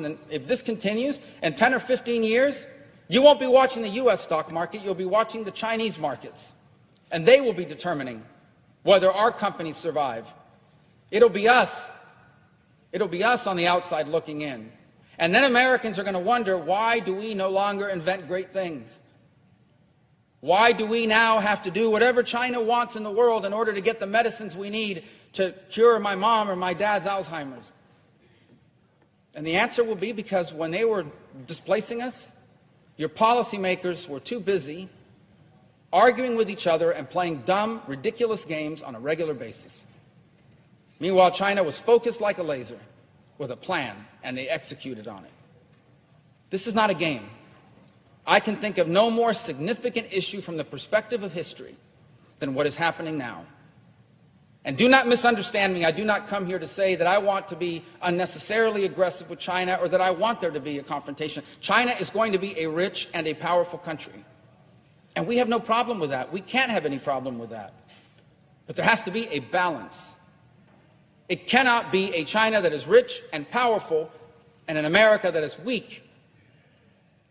And if this continues, in 10 or 15 years, you won't be watching the U.S. stock market, you'll be watching the Chinese markets. And they will be determining whether our companies survive. It'll be us. It'll be us on the outside looking in. And then Americans are going to wonder, why do we no longer invent great things? Why do we now have to do whatever China wants in the world in order to get the medicines we need to cure my mom or my dad's Alzheimer's? And the answer will be because when they were displacing us, your policymakers were too busy arguing with each other and playing dumb, ridiculous games on a regular basis. Meanwhile, China was focused like a laser with a plan, and they executed on it. This is not a game. I can think of no more significant issue from the perspective of history than what is happening now. And do not misunderstand me. I do not come here to say that I want to be unnecessarily aggressive with China or that I want there to be a confrontation. China is going to be a rich and a powerful country. And we have no problem with that. We can't have any problem with that. But there has to be a balance. It cannot be a China that is rich and powerful and an America that is weak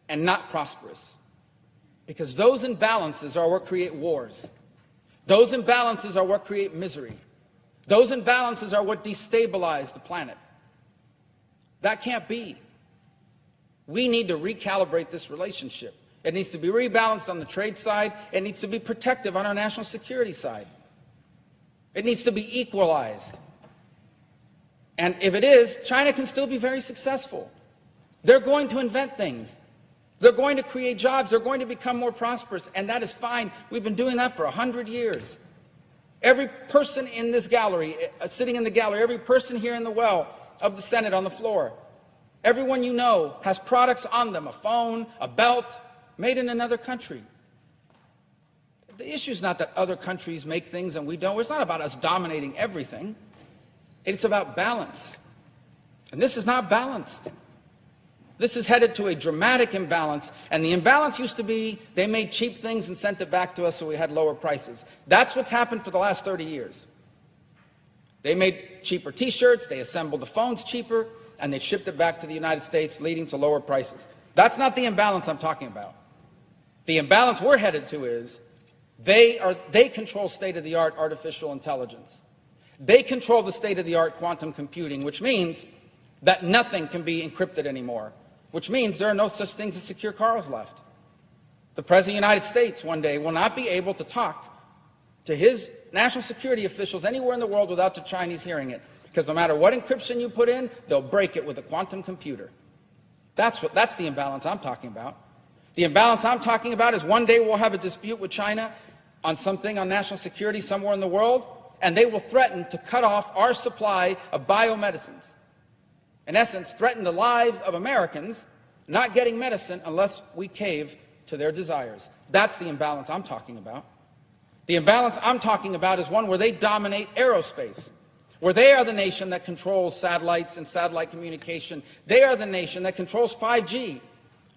and not prosperous. Because those imbalances are what create wars. Those imbalances are what create misery. Those imbalances are what destabilize the planet. That can't be. We need to recalibrate this relationship. It needs to be rebalanced on the trade side. It needs to be protective on our national security side. It needs to be equalized. And if it is, China can still be very successful. They're going to invent things. They're going to create jobs. They're going to become more prosperous. And that is fine. We've been doing that for 100 years. Every person in this gallery, sitting in the gallery, every person here in the well of the Senate on the floor, everyone you know has products on them, a phone, a belt, made in another country. The issue is not that other countries make things and we don't. It's not about us dominating everything. It's about balance. And this is not balanced. This is headed to a dramatic imbalance, and the imbalance used to be they made cheap things and sent it back to us so we had lower prices. That's what's happened for the last 30 years. They made cheaper T-shirts, they assembled the phones cheaper, and they shipped it back to the United States, leading to lower prices. That's not the imbalance I'm talking about. The imbalance we're headed to is they control state-of-the-art artificial intelligence. They control the state-of-the-art quantum computing, which means that nothing can be encrypted anymore. Which means there are no such things as secure cars left. The President of the United States one day will not be able to talk to his national security officials anywhere in the world without the Chinese hearing it. Because no matter what encryption you put in, they'll break it with a quantum computer. That's the imbalance I'm talking about. The imbalance I'm talking about is one day we'll have a dispute with China on something on national security somewhere in the world, and they will threaten to cut off our supply of biomedicines. In essence, threaten the lives of Americans not getting medicine unless we cave to their desires. That's the imbalance I'm talking about. The imbalance I'm talking about is one where they dominate aerospace, where they are the nation that controls satellites and satellite communication. They are the nation that controls 5G.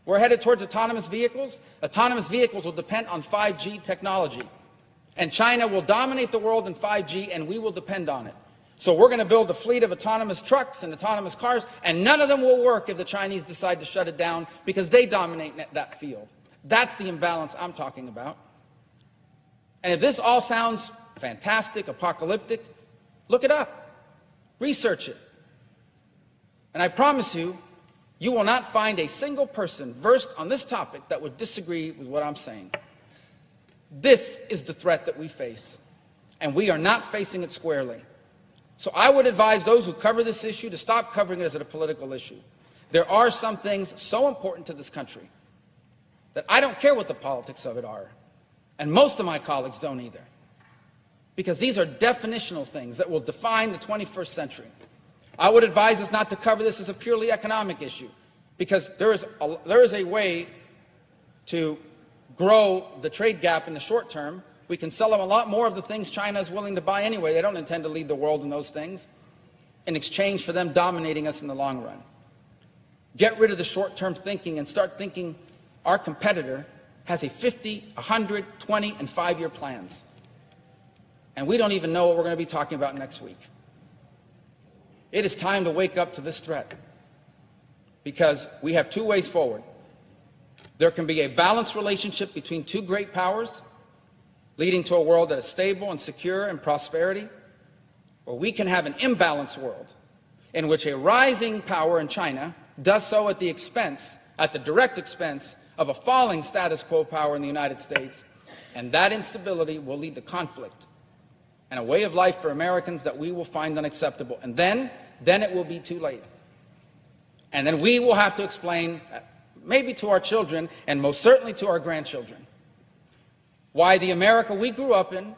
We're headed towards autonomous vehicles. Autonomous vehicles will depend on 5G technology. And China will dominate the world in 5G, and we will depend on it. So we're going to build a fleet of autonomous trucks and autonomous cars, and none of them will work if the Chinese decide to shut it down because they dominate that field. That's the imbalance I'm talking about. And if this all sounds fantastic, apocalyptic, look it up. Research it. And I promise you, you will not find a single person versed on this topic that would disagree with what I'm saying. This is the threat that we face, and we are not facing it squarely. So I would advise those who cover this issue to stop covering it as a political issue. There are some things so important to this country that I don't care what the politics of it are, and most of my colleagues don't either, because these are definitional things that will define the 21st century. I would advise us not to cover this as a purely economic issue, because there is a way to grow the trade gap in the short term. We can sell them a lot more of the things China is willing to buy anyway. They don't intend to lead the world in those things in exchange for them dominating us in the long run. Get rid of the short-term thinking and start thinking our competitor has a 50, 100, 20, and 5-year plans. And we don't even know what we're going to be talking about next week. It is time to wake up to this threat. because we have two ways forward. There can be a balanced relationship between two great powers, leading to a world that is stable and secure and prosperity, or we can have an imbalanced world in which a rising power in China does so at the direct expense of a falling status quo power in the United States, and that instability will lead to conflict and a way of life for Americans that we will find unacceptable. And then it will be too late. And then we will have to explain, maybe to our children and most certainly to our grandchildren, why the America we grew up in